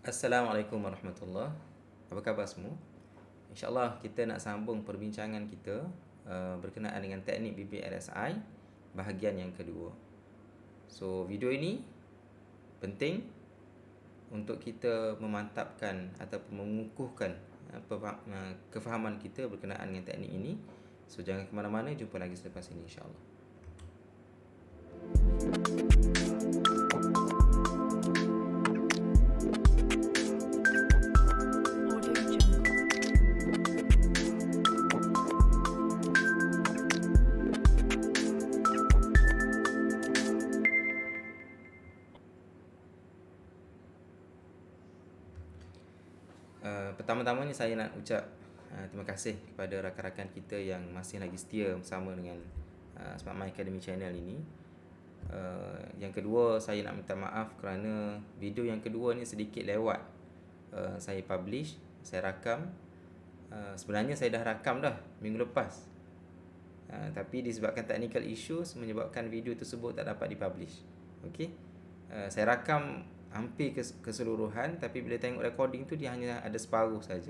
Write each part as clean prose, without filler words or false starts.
Assalamualaikum warahmatullahi. Apa khabar semua? InsyaAllah kita nak sambung perbincangan kita berkenaan dengan teknik BBLSI bahagian yang kedua. So video ini penting untuk kita memantapkan ataupun mengukuhkan kefahaman kita berkenaan dengan teknik ini. So jangan ke mana-mana, jumpa lagi selepas ini insyaAllah. Pertama-tamanya saya nak ucap terima kasih kepada rakan-rakan kita yang masih lagi setia bersama dengan Smart My Academy channel ini. Yang kedua, saya nak minta maaf kerana video yang kedua ni sedikit lewat. Saya publish, saya rakam. Sebenarnya saya dah rakam dah minggu lepas. Tapi disebabkan technical issues menyebabkan video tersebut tak dapat dipublish. Okey. Saya rakam hampir keseluruhan, tapi bila tengok recording tu dia hanya ada separuh saja.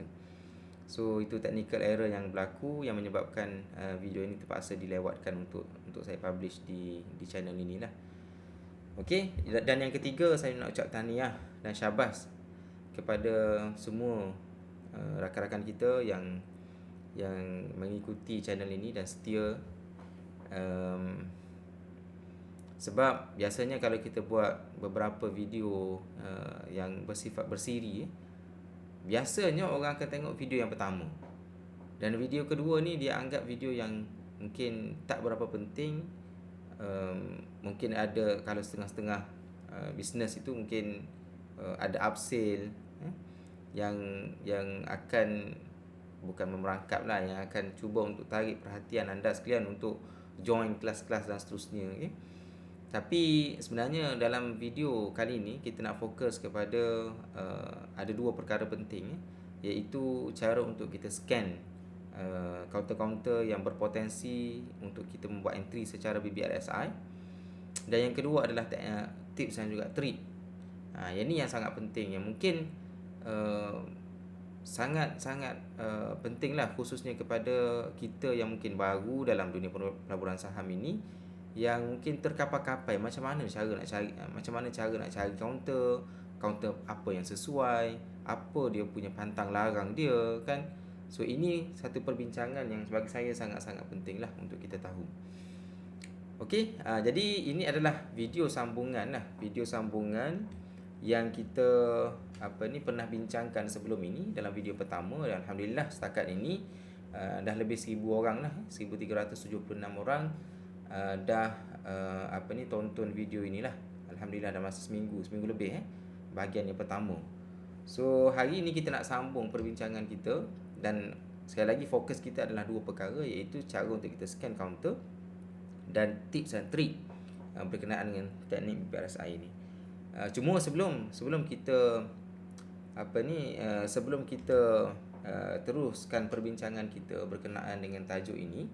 So itu technical error yang berlaku yang menyebabkan video ini terpaksa dilewatkan untuk saya publish di channel inilah. Okey, dan yang ketiga saya nak ucap tahniah dan syabas kepada semua rakan-rakan kita yang mengikuti channel ini dan setia. Sebab biasanya kalau kita buat beberapa video yang bersifat bersiri, biasanya orang akan tengok video yang pertama. Dan video kedua ni dia anggap video yang mungkin tak berapa penting. Mungkin ada, kalau setengah-setengah bisnes itu mungkin ada upsell yang akan bukan memerangkap lah, yang akan cuba untuk tarik perhatian anda sekalian untuk join kelas-kelas dan seterusnya. Okay? Tapi sebenarnya dalam video kali ini kita nak fokus kepada ada dua perkara penting, iaitu cara untuk kita scan kaunter-kaunter yang berpotensi untuk kita membuat entry secara BBLSI. Dan yang kedua adalah tips dan juga trik. Yang ni yang sangat penting, yang mungkin sangat-sangat pentinglah, khususnya kepada kita yang mungkin baru dalam dunia pelaburan saham ini, yang mungkin terkapai-kapai macam mana cara nak cari kaunter apa yang sesuai, apa dia punya pantang larang dia kan. So ini satu perbincangan yang bagi saya sangat-sangat pentinglah untuk kita tahu. Okey, jadi ini adalah video sambungan yang kita pernah bincangkan sebelum ini dalam video pertama, dan alhamdulillah setakat ini dah lebih 1000 orang lah, 1376 orang dah tonton video inilah. Alhamdulillah dah masa seminggu lebih bahagian yang pertama. So hari ini kita nak sambung perbincangan kita, dan sekali lagi fokus kita adalah dua perkara, iaitu cara untuk kita scan counter dan tips dan trik berkenaan dengan teknik BBLSI ini. Cuma sebelum kita teruskan perbincangan kita berkenaan dengan tajuk ini,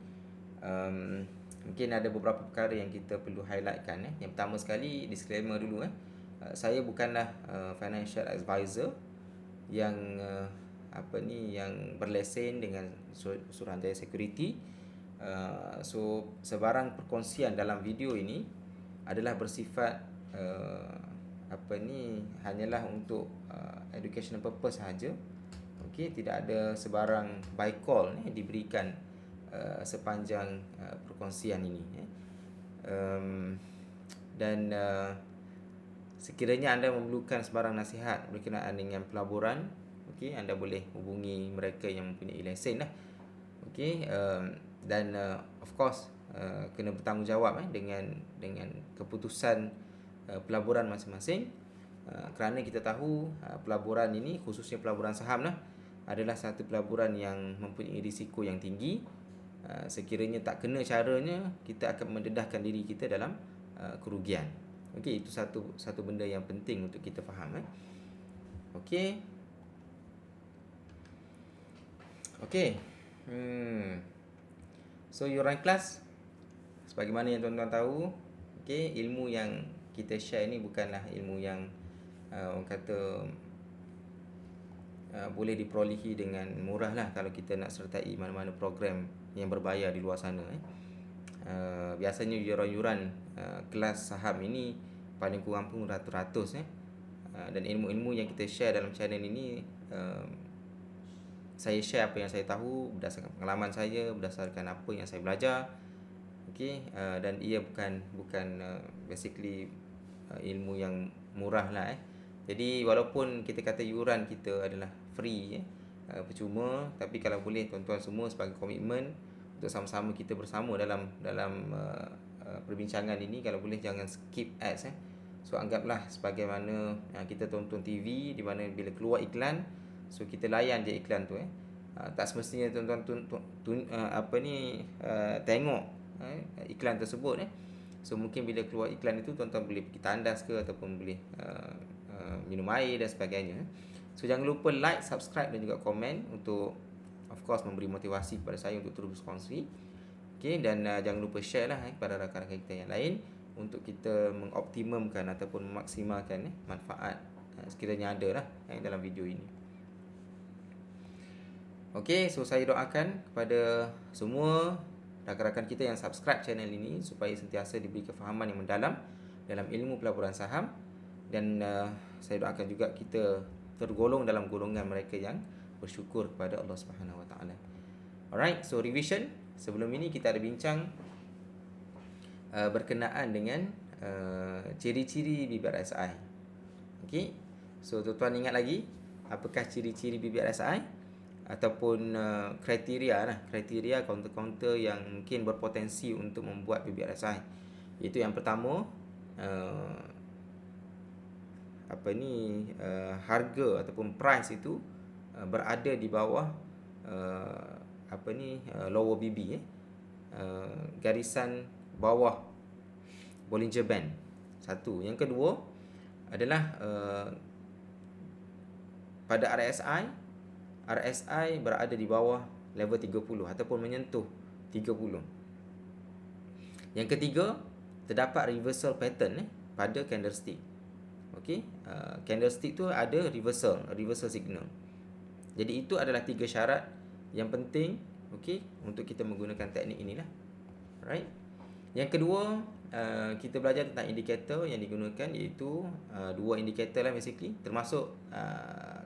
mungkin ada beberapa perkara yang kita perlu highlightkan. Yang pertama sekali, disclaimer dulu. Saya bukanlah financial advisor yang yang berlesen dengan Suruhanjaya Security. So sebarang perkongsian dalam video ini adalah bersifat hanyalah untuk educational purpose sahaja. Okey, tidak ada sebarang buy call diberikan sepanjang perkongsian ini. Dan sekiranya anda memerlukan sebarang nasihat berkenaan dengan pelaburan, okey, anda boleh hubungi mereka yang mempunyai lesen lah. Okey, dan of course kena bertanggungjawab dengan keputusan pelaburan masing-masing, kerana kita tahu pelaburan ini, khususnya pelaburan saham lah, adalah satu pelaburan yang mempunyai risiko yang tinggi. Sekiranya tak kena caranya, kita akan mendedahkan diri kita dalam kerugian. Okey, itu satu benda yang penting untuk kita faham. Okey. So yuran kelas, sebagaimana yang tuan-tuan tahu, okey, ilmu yang kita share ni bukanlah ilmu yang orang kata boleh diperolehi dengan murah lah kalau kita nak sertai mana-mana program yang berbayar di luar sana. Biasanya yuran-yuran kelas saham ini paling kurang pun ratus-ratus. Dan ilmu-ilmu yang kita share dalam channel ini, saya share apa yang saya tahu berdasarkan pengalaman saya, berdasarkan apa yang saya belajar. Dan ia bukan basically ilmu yang murah lah. Jadi walaupun kita kata yuran kita adalah free, percuma, tapi kalau boleh tuan-tuan semua sebagai komitmen untuk sama-sama kita bersama dalam perbincangan ini, kalau boleh jangan skip ads. So anggaplah sebagaimana kita tonton TV, di mana bila keluar iklan, so kita layan je iklan tu. Tak semestinya tuan-tuan tengok iklan tersebut. So mungkin bila keluar iklan itu tuan-tuan boleh pergi tandas ke, ataupun boleh minum air dan sebagainya. So jangan lupa like, subscribe dan juga komen untuk of course memberi motivasi kepada saya untuk terus berkongsi. Dan jangan lupa share lah kepada rakan-rakan kita yang lain untuk kita mengoptimumkan ataupun memaksimalkan manfaat sekiranya ada lah dalam video ini. So saya doakan kepada semua rakan-rakan kita yang subscribe channel ini supaya sentiasa diberi kefahaman yang mendalam dalam ilmu pelaburan saham, dan saya doakan juga kita tergolong dalam golongan mereka yang bersyukur kepada Allah Subhanahu Wa Taala. Alright, so revision. Sebelum ini kita ada bincang berkenaan dengan ciri-ciri BBRSI. So tuan-tuan ingat lagi apakah ciri-ciri BBRSI ataupun kriteria counter-counter yang mungkin berpotensi untuk membuat BBRSI? Itu yang pertama, harga ataupun price itu berada di bawah lower BB, garisan bawah Bollinger Band. Satu. Yang kedua adalah pada RSI berada di bawah level 30 ataupun menyentuh 30. Yang ketiga, terdapat reversal pattern pada candlestick. Candlestick tu ada reversal signal. Jadi itu adalah 3 syarat yang penting untuk kita menggunakan teknik inilah. Right? Yang kedua, kita belajar tentang indikator yang digunakan, iaitu 2 indikator lah basically, termasuk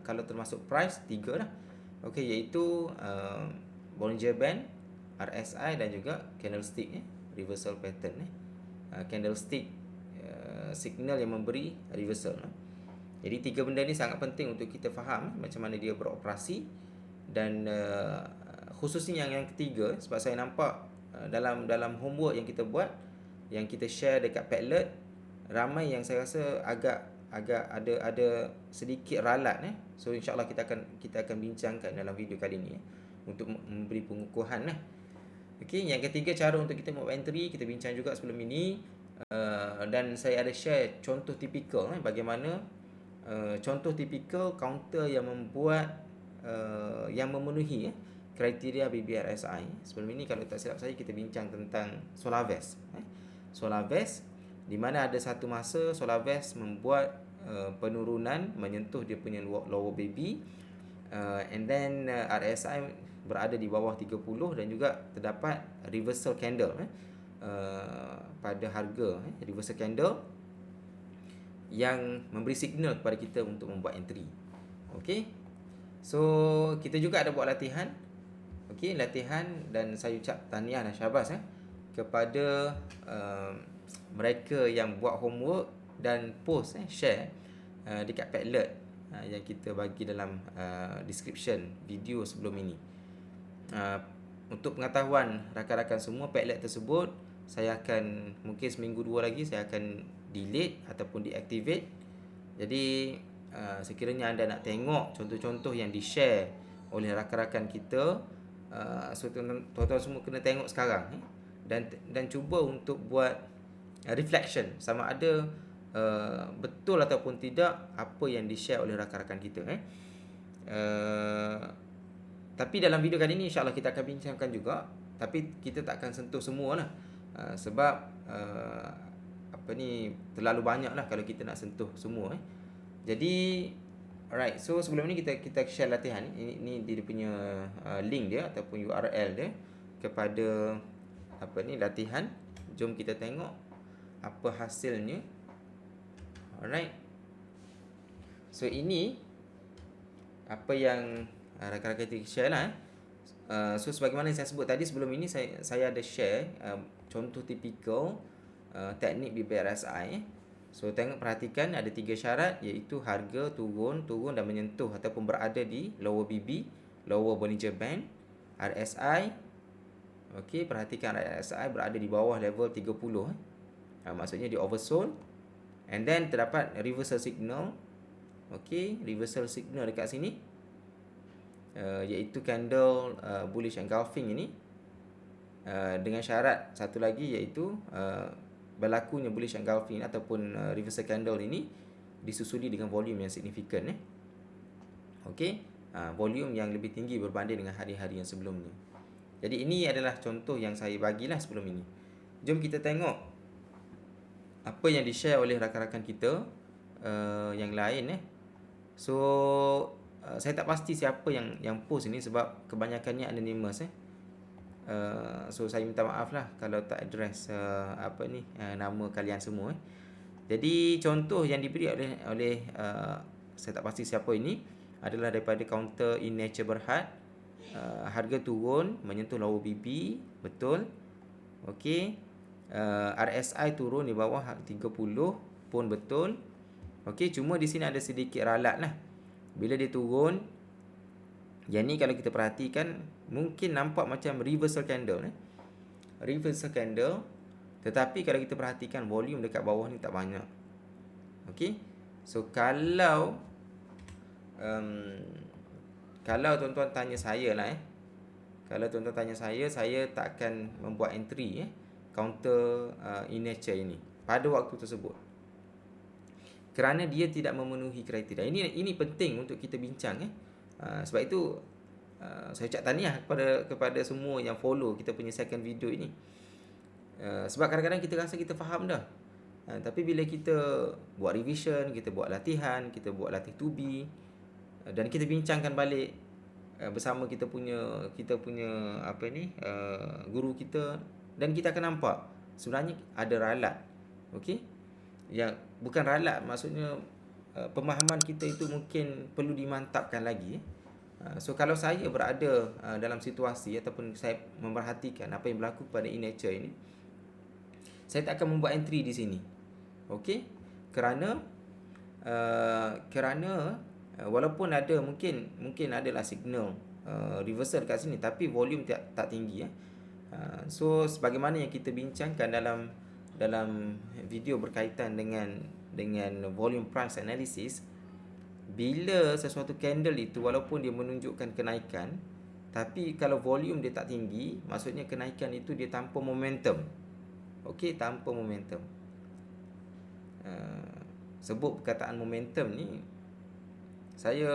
kalau termasuk price 3 lah. Iaitu Bollinger Band, RSI dan juga candlestick reversal pattern. Candlestick signal yang memberi reversal. Jadi 3 benda ni sangat penting untuk kita faham macam mana dia beroperasi. Dan khususnya yang ketiga, sebab saya nampak dalam homework yang kita buat, yang kita share dekat Padlet, ramai yang saya rasa agak ada sedikit ralat. So insyaAllah kita akan bincangkan dalam video kali ni untuk memberi pengukuhan. Yang ketiga, cara untuk kita buat entry kita bincang juga sebelum ini, dan saya ada share contoh tipikal bagaimana contoh tipikal counter yang membuat yang memenuhi kriteria BBRSI. Sebelum ini kalau tak silap saya, kita bincang tentang Solarvest. Solarvest, di mana ada satu masa Solarvest membuat penurunan menyentuh dia punya lower BB, and then RSI berada di bawah 30 dan juga terdapat reversal candle pada harga, reversal candle yang memberi signal kepada kita untuk membuat entry. So kita juga ada buat latihan. Latihan, dan saya ucap tahniah dan syabas kepada mereka yang buat homework dan post share dekat Padlet yang kita bagi dalam description video sebelum ini. Untuk pengetahuan rakan-rakan semua, Padlet tersebut saya akan mungkin seminggu 2 lagi saya akan delete ataupun deactivate. Jadi sekiranya anda nak tengok contoh-contoh yang di-share oleh rakan-rakan kita, so tuan-tuan semua kena tengok sekarang, dan cuba untuk buat reflection sama ada betul ataupun tidak apa yang di-share oleh rakan-rakan kita. Tapi dalam video kali ini insya-Allah kita akan bincangkan juga, tapi kita tak akan sentuh semua lah, sebab terlalu banyak lah kalau kita nak sentuh semua. Jadi Alright, so sebelum ni kita share latihan. Ini dia punya link dia ataupun URL dia kepada apa ni latihan. Jom kita tengok apa hasilnya. Alright. So ini apa yang rakan-rakan kita share lah. So sebagaimana yang saya sebut tadi sebelum ini, saya ada share contoh tipikal teknik BPRSI. So perhatikan ada 3 syarat, iaitu harga turun dan menyentuh ataupun berada di lower BB, lower Bollinger Band. RSI, okey, perhatikan RSI berada di bawah level 30, maksudnya di oversold. And then terdapat reversal signal. Okey, reversal signal dekat sini, iaitu candle bullish engulfing ini, dengan syarat satu lagi, iaitu berlakunya bullish engulfing ataupun reversal candle ini disusuli dengan volume yang signifikan. Okey, volume yang lebih tinggi berbanding dengan hari-hari yang sebelumnya. Jadi ini adalah contoh yang saya bagilah sebelum ini. Jom kita tengok apa yang di-share oleh rakan-rakan kita yang lain. So saya tak pasti siapa yang post ini sebab kebanyakannya anonymous. So saya minta maaf lah kalau tak address nama kalian semua. Jadi contoh yang diberi oleh saya tak pasti siapa ini adalah daripada counter in nature Berhad. Harga turun menyentuh lower BB, betul. Okey. RSI turun di bawah 30 pun betul. Okey, cuma di sini ada sedikit ralat lah. Bila dia turun, yang ni kalau kita perhatikan mungkin nampak macam reversal candle. Reversal candle, tetapi kalau kita perhatikan volume dekat bawah ni tak banyak. Okey. So kalau tuan-tuan tanya saya lah kalau tuan-tuan tanya saya tak akan membuat entry counter in nature ini pada waktu tersebut, kerana dia tidak memenuhi kriteria. Ini penting untuk kita bincang. Sebab itu saya ucap tahniah kepada semua yang follow kita punya second video ini. Sebab kadang-kadang kita rasa kita faham dah. Tapi bila kita buat revision, kita buat latihan, kita buat latih 2B, dan kita bincangkan balik bersama kita punya guru kita, dan kita akan nampak sebenarnya ada ralat. Okey? Yang bukan ralat, maksudnya pemahaman kita itu mungkin perlu dimantapkan lagi. So kalau saya berada dalam situasi ataupun saya memerhatikan apa yang berlaku pada in-nature ini, saya tak akan membuat entry di sini. Okey? Kerana walaupun ada mungkin adalah signal reversal kat sini, tapi volume tak tinggi. So sebagaimana yang kita bincangkan dalam video berkaitan dengan volume price analysis, bila sesuatu candle itu walaupun dia menunjukkan kenaikan, tapi kalau volume dia tak tinggi, maksudnya kenaikan itu dia tanpa momentum. Okey, tanpa momentum. Sebut perkataan momentum ni, saya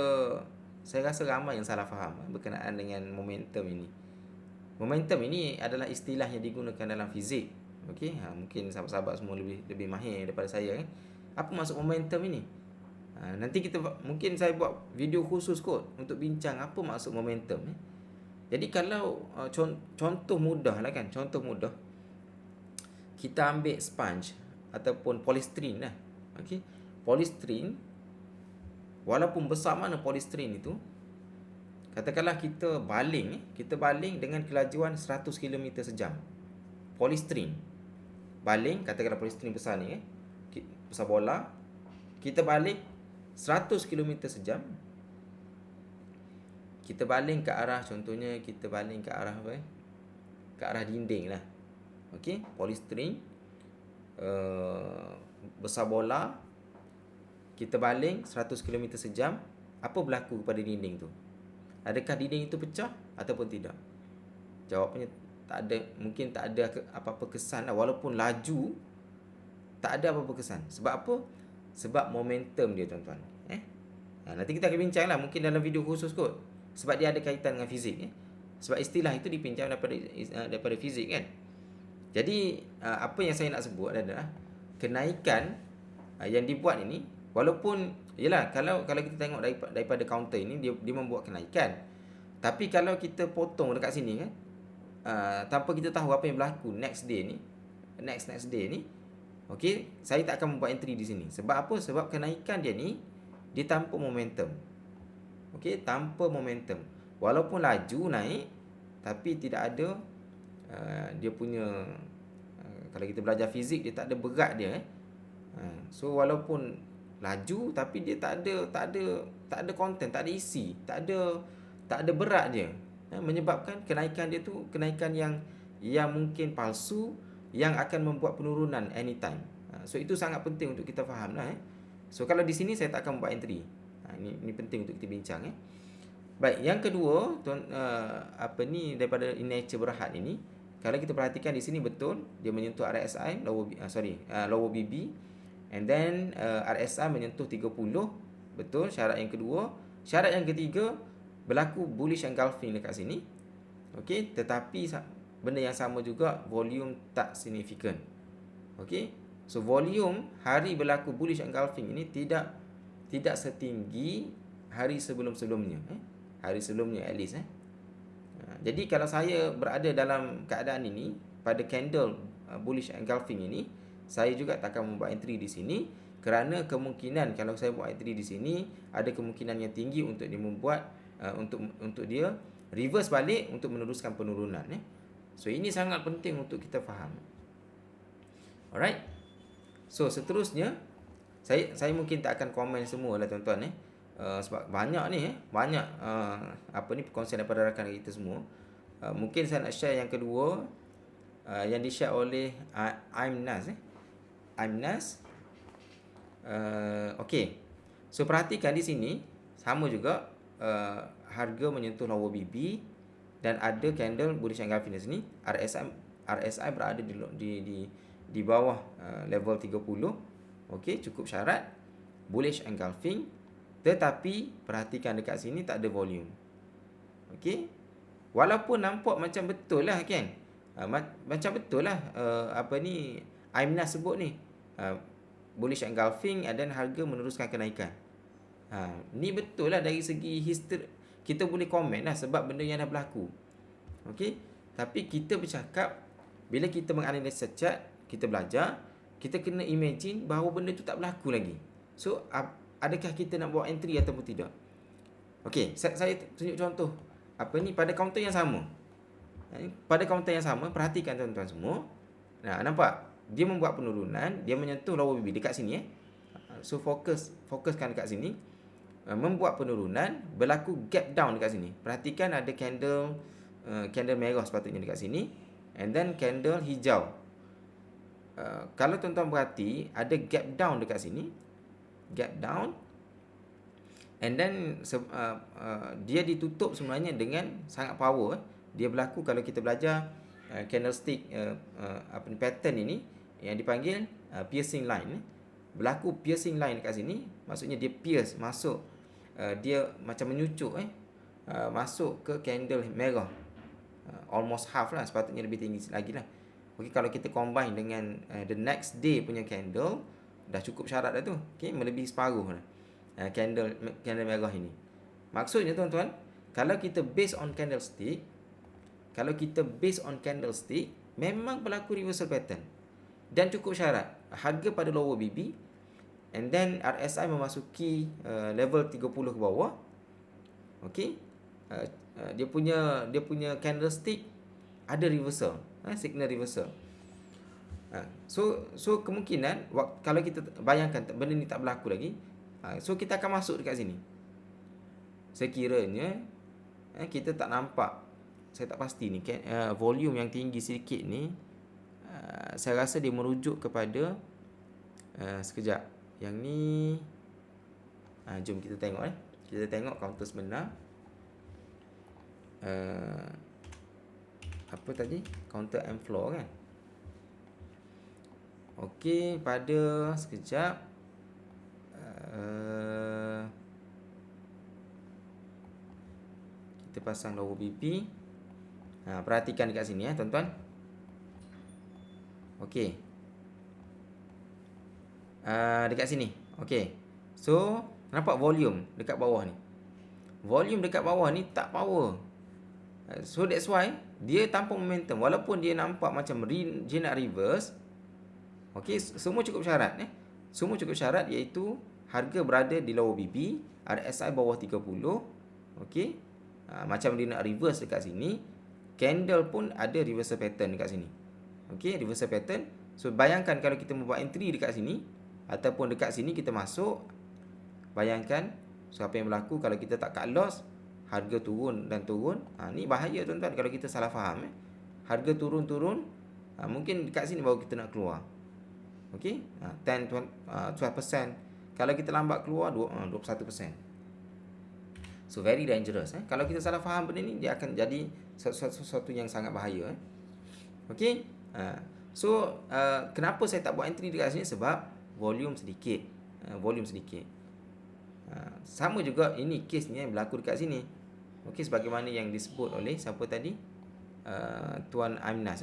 rasa ramai yang salah faham berkenaan dengan momentum ini. Momentum ini adalah istilah yang digunakan dalam fizik. Okey, mungkin sahabat-sahabat semua lebih mahir daripada saya. Apa maksud momentum ini? Nanti mungkin saya buat video khusus kot untuk bincang apa maksud momentum. Jadi kalau contoh mudah lah kan, contoh mudah, kita ambil sponge ataupun polystyrene lah. Okey, polystyrene, walaupun besar mana polystyrene itu, katakanlah kita baling dengan kelajuan 100 km sejam. Polystyrene baling, katakanlah polystyrene besar ni, besar bola, kita baling 100 km sejam. Kita baling ke arah, contohnya kita baling ke arah apa? Ke arah dinding lah. Okey, polystyrene besar bola, kita baling 100 km sejam. Apa berlaku kepada dinding tu? Adakah dinding itu pecah ataupun tidak? Jawapannya tak ada, mungkin tak ada apa-apa kesan lah. Walaupun laju, tak ada apa-apa kesan. Sebab apa? Sebab momentum dia, tuan-tuan. Nanti kita akan bincang lah, mungkin dalam video khusus kot. Sebab dia ada kaitan dengan fizik. Sebab istilah itu dipinjam daripada fizik kan. Jadi apa yang saya nak sebut adalah kenaikan yang dibuat ini Walaupun yalah, kalau kita tengok daripada counter ini, dia membuat kenaikan. Tapi kalau kita potong dekat sini kan, tanpa kita tahu apa yang berlaku next day ni, okey, saya tak akan membuat entry di sini. Sebab apa? Sebab kenaikan dia ni dia tanpa momentum. Okey, tanpa momentum. Walaupun laju naik, tapi tidak ada dia punya kalau kita belajar fizik, dia tak ada berat dia. So walaupun laju, tapi dia tak ada konten, tak ada isi, tak ada berat dia. Menyebabkan kenaikan dia tu kenaikan yang mungkin palsu, yang akan membuat penurunan anytime. So itu sangat penting untuk kita faham lah. So kalau di sini saya tak akan buat entry. Ini penting untuk kita bincang. Baik, yang kedua, daripada in nature berhad ini, kalau kita perhatikan di sini betul dia menyentuh RSI lower BB, and then RSI menyentuh 30, betul syarat yang kedua. Syarat yang ketiga, berlaku bullish engulfing dekat sini. Okey, tetapi benda yang sama juga, volume tak signifikan. Okey, so volume hari berlaku bullish engulfing ini tidak setinggi hari sebelum-sebelumnya, hari sebelumnya at least. Jadi kalau saya berada dalam keadaan ini pada candle bullish engulfing ini, saya juga tak akan membuat entry di sini, kerana kemungkinan kalau saya buat entry di sini, ada kemungkinan yang tinggi untuk dia membuat untuk dia reverse balik untuk meneruskan penurunan. So ini sangat penting untuk kita faham. Alright. So seterusnya, saya mungkin tak akan komen semua lah tuan-tuan. Sebab banyak ni, banyak perkongsian daripada rakan kita semua. Mungkin saya nak share yang kedua, yang di-share oleh Aimnas. Okey. So perhatikan di sini sama juga, harga menyentuh lower BB dan ada candle bullish engulfing di sini. RSI berada di bawah level 30. Okey, cukup syarat bullish engulfing, tetapi perhatikan dekat sini tak ada volume. Okey, walaupun nampak macam betul lah kan, macam betul lah Aimnas sebut ni, bullish engulfing dan harga meneruskan kenaikan. Ni betul lah dari segi history, kita boleh komen lah sebab benda yang dah berlaku. Okey, tapi kita bercakap bila kita menganalisis chart, kita belajar, kita kena imagine bahawa benda tu tak berlaku lagi. So adakah kita nak buat entry ataupun tidak? Okey, saya tunjuk contoh pada counter yang sama. Pada counter yang sama, perhatikan tuan-tuan semua. Nampak? Dia membuat penurunan, dia menyentuh lower BB dekat sini. So fokuskan dekat sini. Membuat penurunan, berlaku gap down dekat sini. Perhatikan ada candle merah sepatutnya dekat sini, and then candle hijau. Kalau tuan-tuan perhati, ada gap down dekat sini, gap down, and then dia ditutup sebenarnya dengan sangat power. Dia berlaku kalau kita belajar candlestick pattern ini yang dipanggil piercing line. Berlaku piercing line dekat sini, maksudnya dia pierce masuk, dia macam menyucuk masuk ke candle merah, almost half lah, sepatutnya lebih tinggi lagi lah. Okey, kalau kita combine dengan the next day punya candle, dah cukup syarat dah tu. Okey, melebihi separuh lah candle merah ini. Maksudnya tuan-tuan, kalau kita based on candlestick, memang berlaku reversal pattern dan cukup syarat harga pada lower BB, and then RSI memasuki level 30 ke bawah. Okey, dia punya candlestick ada reversal, signal reversal. So kemungkinan kalau kita bayangkan benda ni tak berlaku lagi, so kita akan masuk dekat sini. Sekiranya kita tak nampak, saya tak pasti ni volume yang tinggi sedikit ni, saya rasa dia merujuk kepada sekejap. Yang ni jom kita tengok kita tengok counter sebenar. Apa tadi? Counter M floor kan. Okey, pada sekejap kita pasang lower BB. Perhatikan dekat sini tuan-tuan. Okey. Dekat sini. Okey. So, nampak volume dekat bawah ni. Volume dekat bawah ni tak power. So that's why dia tanpa momentum, walaupun dia nampak macam dia nak reverse. Okey, semua cukup syarat Semua cukup syarat, iaitu harga berada di lower BB, RSI bawah 30. Okey. Macam dia nak reverse dekat sini, candle pun ada reversal pattern dekat sini. Okey, reversal pattern. So bayangkan kalau kita membuat entry dekat sini ataupun dekat sini kita masuk, bayangkan so apa yang berlaku kalau kita tak cut loss, harga turun dan turun. Ni bahaya tuan-tuan kalau kita salah faham. Harga turun-turun, mungkin dekat sini baru kita nak keluar. Okey, 12%. Kalau kita lambat keluar 21%. So very dangerous. Kalau kita salah faham benda ni, dia akan jadi sesuatu yang sangat bahaya. Okey. So kenapa saya tak buat entry dekat sini? Sebab volume sedikit. Sama juga ini case ni yang berlaku dekat sini. Okey, sebagaimana yang disebut oleh siapa tadi? Tuan Amnas.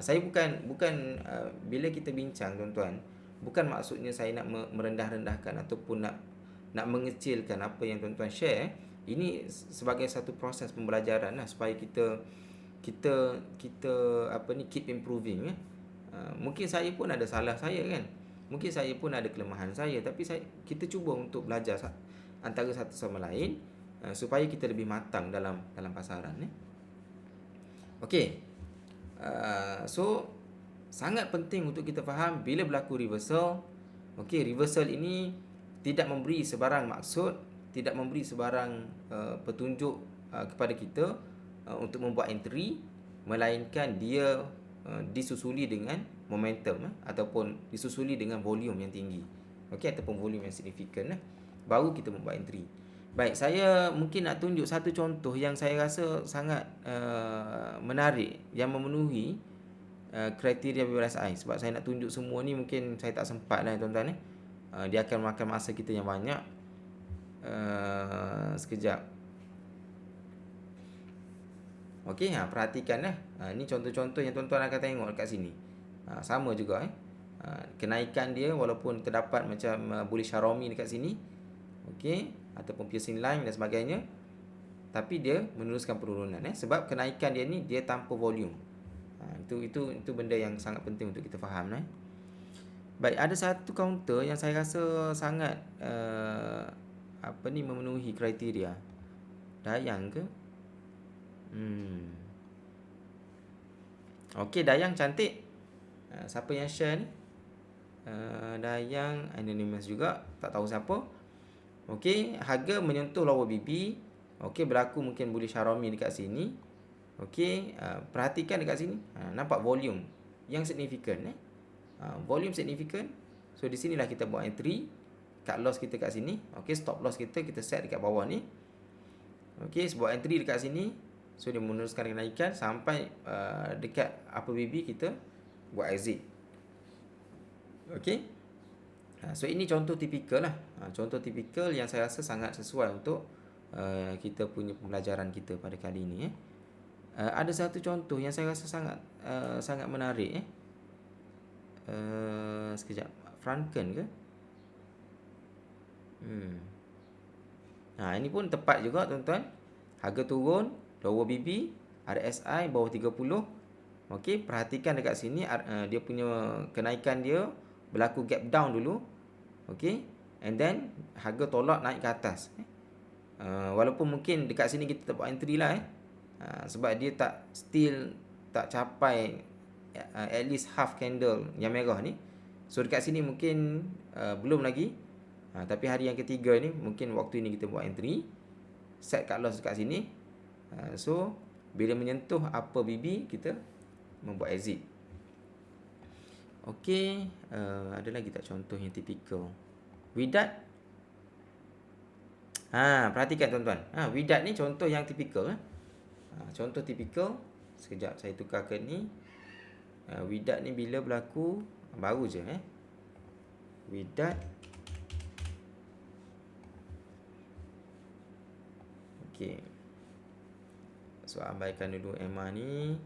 Saya bukan bila kita bincang tuan-tuan, bukan maksudnya saya nak merendah-rendahkan ataupun nak mengecilkan apa yang tuan-tuan share. Ini sebagai satu proses pembelajaran supaya kita keep improving. Mungkin saya pun ada salah saya kan. Mungkin saya pun ada kelemahan saya, tapi kita cuba untuk belajar antara satu sama lain supaya kita lebih matang dalam pasaran. Okey. So sangat penting untuk kita faham bila berlaku reversal. Okey, reversal ini tidak memberi sebarang maksud, tidak memberi sebarang petunjuk kepada kita untuk membuat entry, melainkan dia disusuli dengan momentum ataupun disusuli dengan volume yang tinggi. Okey, ataupun volume yang signifikan baru kita membuat entry. Baik, saya mungkin nak tunjuk satu contoh yang saya rasa sangat menarik, yang memenuhi kriteria BRSI. Sebab saya nak tunjuk semua ni mungkin saya tak sempat tuan-tuan. Dia akan makan masa kita yang banyak. Sekejap. Okey, perhatikan ni contoh-contoh yang tuan-tuan akan tengok dekat sini. Sama juga kenaikan dia walaupun terdapat macam bullish Haromi dekat sini. Okey, ataupun piercing line dan sebagainya. Tapi dia meneruskan penurunan sebab kenaikan dia ni dia tanpa volume. Itu benda yang sangat penting untuk kita faham. Baik, ada satu counter yang saya rasa sangat memenuhi kriteria. Dayang ke? Okey, Dayang cantik. Siapa yang share ni? Dayang anonymous juga, tak tahu siapa. Okey, harga menyentuh lower BB. Okey, berlaku mungkin bullish Haromi dekat sini. Okey, perhatikan dekat sini. Nampak volume yang signifikan. Volume signifikan. So di sinilah kita buat entry. Cut loss kita kat sini. Okey, stop loss kita set dekat bawah ni. Okey, buat entry dekat sini. So dia meneruskan kenaikan sampai dekat upper BB, kita buat exit. Okey. So ini contoh tipikal contoh tipikal yang saya rasa sangat sesuai untuk kita punya pembelajaran kita pada kali ini. Ada satu contoh yang saya rasa sangat menarik. Sekejap. Franken ke? Ini pun tepat juga tuan-tuan. Harga turun, lower BB, RSI bawah 30. Okey, perhatikan dekat sini dia punya kenaikan dia berlaku gap down dulu. Okey, and then harga tolak naik ke atas. Walaupun mungkin dekat sini kita buat entry lah sebab dia still tak capai at least half candle yang merah ni. So dekat sini mungkin belum lagi. Tapi hari yang ketiga ni mungkin waktu ini kita buat entry, set cut loss dekat sini. So bila menyentuh upper BB, kita membuat exit. Okey, ada lagi tak contoh yang tipikal? Widat. Perhatikan tuan-tuan. Widat ni contoh yang tipikal. Contoh tipikal. Sekejap saya tukar ke ni. Widat ni bila berlaku, baru je Widat. Okey. So abaikan dulu EMA ni.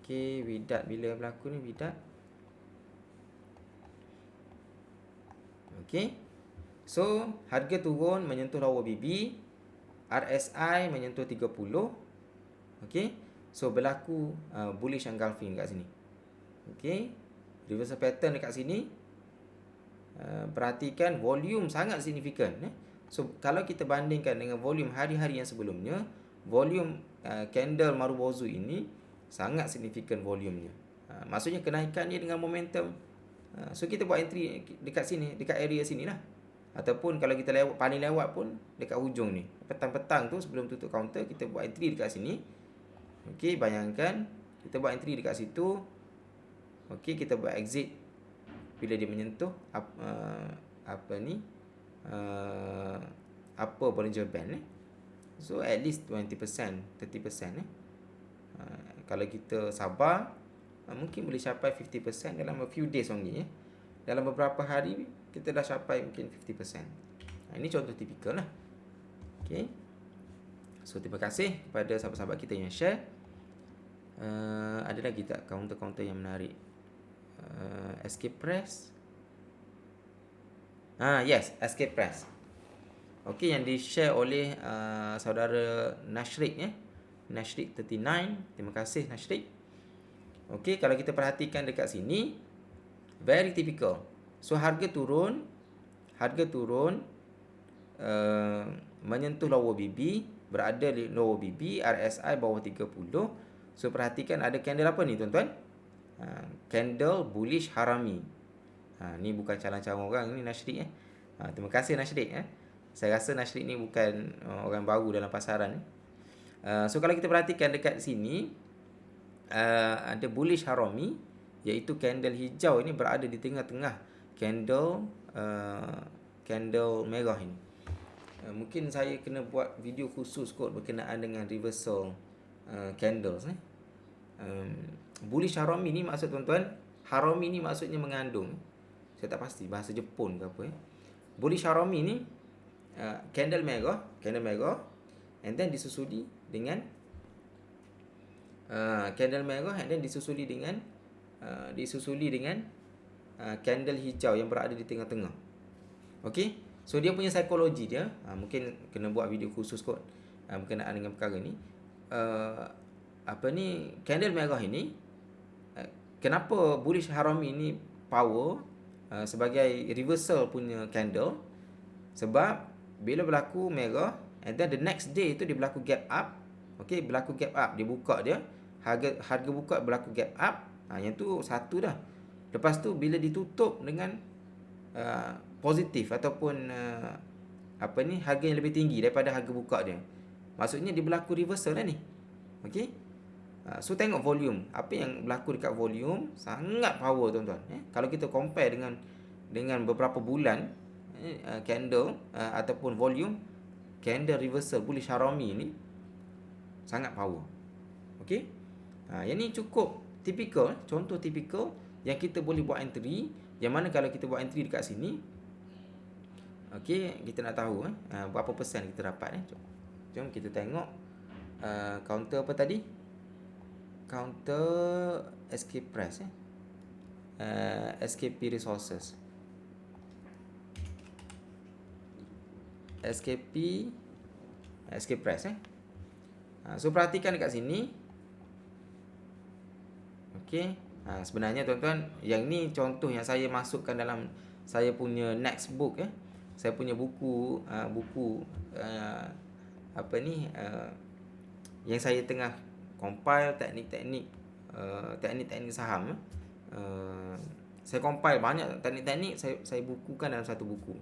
Okey, Widat bila berlaku ni Widat. Okey. So, harga turun menyentuh lower BB, RSI menyentuh 30. Okey. So, berlaku bullish engulfing dekat sini. Okey. Reversal pattern dekat sini. Perhatikan volume sangat signifikan. So, kalau kita bandingkan dengan volume hari-hari yang sebelumnya, volume candle Marubozu ini sangat signifikan volumenya. Maksudnya kenaikan dia dengan momentum. So, kita buat entry dekat sini, dekat area sini lah. Ataupun kalau kita paling lewat pun dekat hujung ni. Petang-petang tu sebelum tutup counter, kita buat entry dekat sini. Okey, bayangkan kita buat entry dekat situ. Okey, kita buat exit bila dia menyentuh upper Bollinger Band. So at least 20%, 30%. Kalau kita sabar, mungkin boleh capai 50% dalam a few days only. Dalam beberapa hari kita dah capai mungkin 50%. Ini contoh tipikal lah. Okay. So terima kasih kepada sahabat-sahabat kita yang share. Ada lagi tak counter-counter yang menarik? Escape Press. Yes, Escape Press. Okey, yang di-share oleh saudara Nashrik Nashrik 39. Terima kasih Nashrik. Okey, kalau kita perhatikan dekat sini, very typical. So harga turun menyentuh lower BB, berada di lower BB, RSI bawah 30. So perhatikan ada candle apa ni tuan-tuan? Candle bullish harami. Ni bukan calon-calon orang ni Nashrik. Terima kasih Nashrik. Saya rasa Nashrik ni bukan orang baru dalam pasaran. So kalau kita perhatikan dekat sini, ada bullish harami, iaitu candle hijau ini berada di tengah-tengah candle merah ini. Mungkin saya kena buat video khusus kot berkenaan dengan reversal candles. Bullish harami ni maksud tuan-tuan, harami ni maksudnya mengandung. Saya tak pasti bahasa Jepun ke apa. Bullish harami ni candle merah and then disusuli dengan candle merah and then disusuli dengan candle hijau yang berada di tengah-tengah. Okey. So dia punya psikologi dia, mungkin kena buat video khusus kot berkenaan dengan perkara ni. Candle merah ini, kenapa bullish harami ni power sebagai reversal punya candle? Sebab bila berlaku merah and then the next day tu dia berlaku gap up. Okey, berlaku gap up, dia buka dia, harga buka berlaku gap up. Yang tu satu dah. Lepas tu bila ditutup dengan positif ataupun harga yang lebih tinggi daripada harga buka dia, maksudnya dia berlaku reversal lah ni. Okey. So tengok volume. Apa yang berlaku dekat volume sangat power tuan-tuan. Kalau kita compare dengan beberapa bulan, candle ataupun volume candle reversal bullish harami ni sangat power. Okey. Yang ni cukup typical, contoh typical yang kita boleh buat entry. Yang mana kalau kita buat entry dekat sini, okey, kita nak tahu berapa persen kita dapat. Jom kita tengok counter apa tadi? Counter Escape Press. SKP Resources. Escape Press. So perhatikan dekat sini. Okey. Sebenarnya tuan-tuan, yang ni contoh yang saya masukkan dalam saya punya next book. Saya punya buku yang saya tengah compile teknik-teknik saham. Saya compile banyak teknik-teknik, saya bukukan dalam satu buku.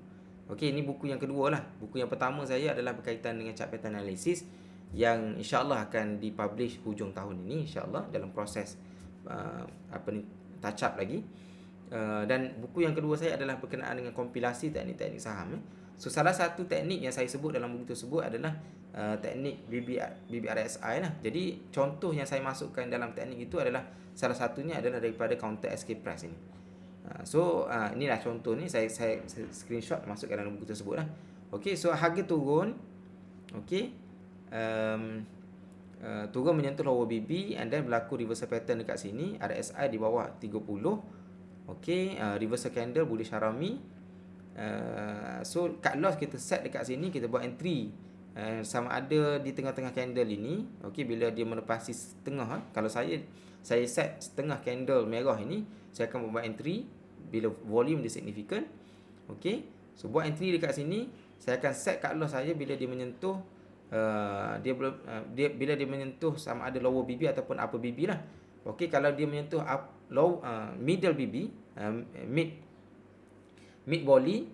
Okey, ini buku yang kedua lah. Buku yang pertama saya adalah berkaitan dengan chart pattern analysis yang insya-Allah akan dipublish hujung tahun ini, insya-Allah, dalam proses touch up lagi. Dan buku yang kedua saya adalah berkenaan dengan kompilasi teknik-teknik saham. So salah satu teknik yang saya sebut dalam buku tersebut adalah teknik BBRSI lah. Jadi contoh yang saya masukkan dalam teknik itu adalah salah satunya adalah daripada counter escape price ini. So inilah contoh ni, saya screenshot masukkan dalam buku tersebut lah. Okey, so harga turun. Okey. Turun menyentuh lower BB and then berlaku reversal pattern dekat sini, RSI di bawah 30. Okey, reversal candle bullish harami. So cut loss kita set dekat sini, kita buat entry sama ada di tengah-tengah candle ini. Okey, bila dia menepasi setengah, kalau saya set setengah candle merah ini, saya akan buat entry bila volume dia signifikan. Okey, so buat entry dekat sini, saya akan set cut loss saya bila dia menyentuh bila dia menyentuh sama ada lower BB ataupun upper BB lah. Okey, kalau dia menyentuh middle BB, mid volley,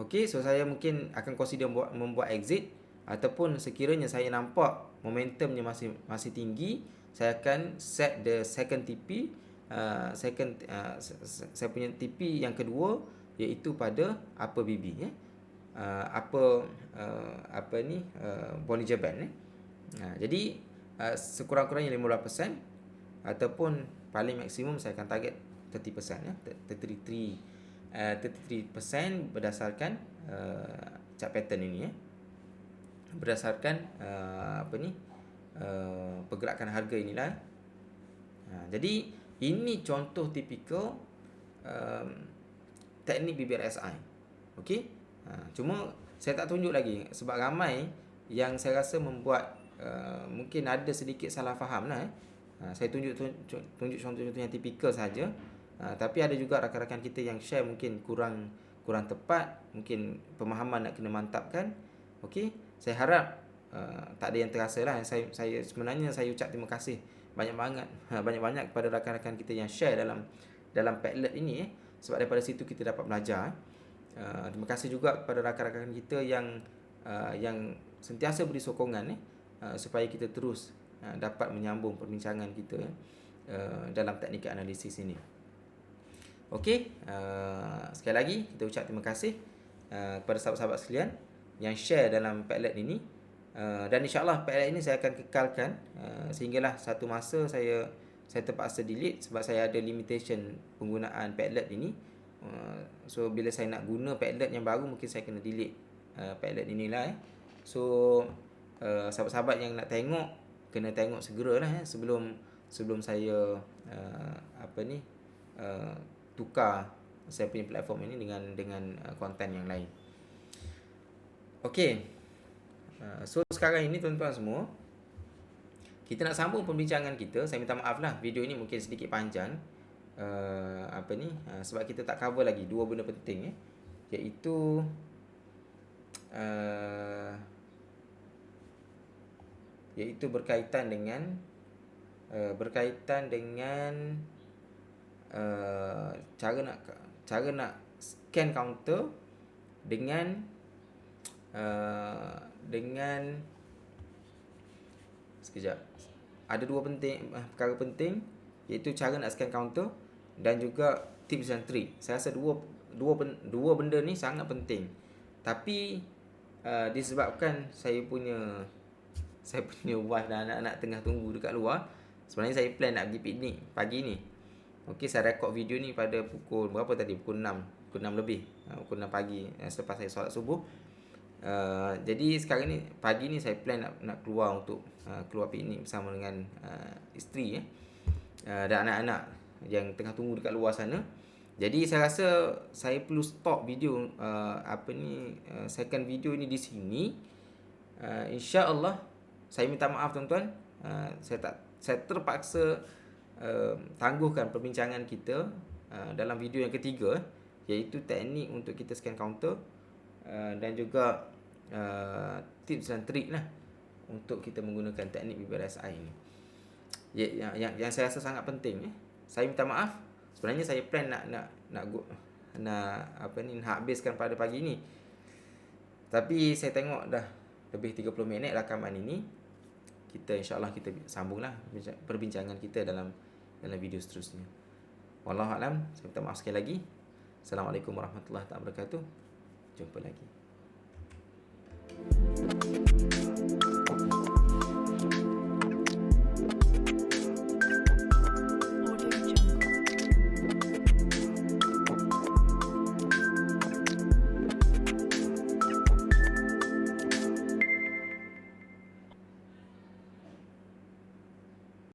okey, so saya mungkin akan consider membuat exit, ataupun sekiranya saya nampak momentumnya masih tinggi, saya akan set the second TP, saya punya TP yang kedua iaitu pada upper BB Bollinger Band jadi sekurang-kurangnya 15% ataupun paling maksimum saya akan target 30%, 33% berdasarkan chart pattern ini berdasarkan pergerakan harga inilah. Jadi ini contoh tipikal teknik BBRSI. Okey, cuma saya tak tunjuk lagi sebab ramai yang saya rasa membuat mungkin ada sedikit salah faham lah. Saya tunjuk contoh-contoh yang tipikal saja. Tapi ada juga rakan-rakan kita yang share mungkin kurang tepat, mungkin pemahaman nak kena mantapkan. Okey, saya harap tak ada yang terasa lah. Saya sebenarnya saya ucap terima kasih banyak-banyak kepada rakan-rakan kita yang share dalam padlet ini sebab daripada situ kita dapat belajar. Terima kasih juga kepada rakan-rakan kita yang sentiasa beri sokongan supaya kita terus dapat menyambung perbincangan kita dalam teknikal analisis ini. Okey, sekali lagi kita ucap terima kasih kepada sahabat-sahabat sekalian yang share dalam padlet ini, dan insya-Allah padlet ini saya akan kekalkan sehinggalah satu masa saya terpaksa delete sebab saya ada limitation penggunaan padlet ini. So bila saya nak guna padlet yang baru, mungkin saya kena delete padlet inilah. So sahabat-sahabat yang nak tengok kena tengok segeralah sebelum saya tukar saya punya platform ini dengan konten yang lain. Okey. So sekarang ini tuan-tuan semua, kita nak sambung perbincangan kita. Saya minta maaf lah, video ini mungkin sedikit panjang. Sebab kita tak cover lagi dua benda penting iaitu berkaitan dengan cara nak scan counter dengan sekejap. Ada dua perkara penting iaitu cara nak scan counter dan juga tips dan trik. Saya rasa dua benda ni sangat penting. Tapi disebabkan saya punya wife dan anak-anak tengah tunggu dekat luar, sebenarnya saya plan nak pergi piknik pagi ni. Okey, saya rekod video ni pada pukul berapa tadi? Pukul 6 lebih. Pukul 6 pagi selepas saya solat subuh. Jadi sekarang ni pagi ni saya plan nak keluar untuk keluar piknik bersama dengan isteri dan anak-anak yang tengah tunggu dekat luar sana. Jadi saya rasa saya perlu stop video second video ini di sini. Insya-Allah saya minta maaf tuan-tuan. Saya terpaksa tangguhkan perbincangan kita dalam video yang ketiga, iaitu teknik untuk kita scan counter dan juga tips dan trik lah untuk kita menggunakan teknik BBRSI ini. Yang saya rasa sangat penting. Saya minta maaf. Sebenarnya saya plan nak habiskan pada pagi ini. Tapi saya tengok dah lebih 30 minit rakaman ini. InsyaAllah kita sambunglah perbincangan kita dalam video seterusnya. Wallahu a'lam. Saya minta maaf sekali lagi. Assalamualaikum warahmatullahi wabarakatuh. Jumpa lagi.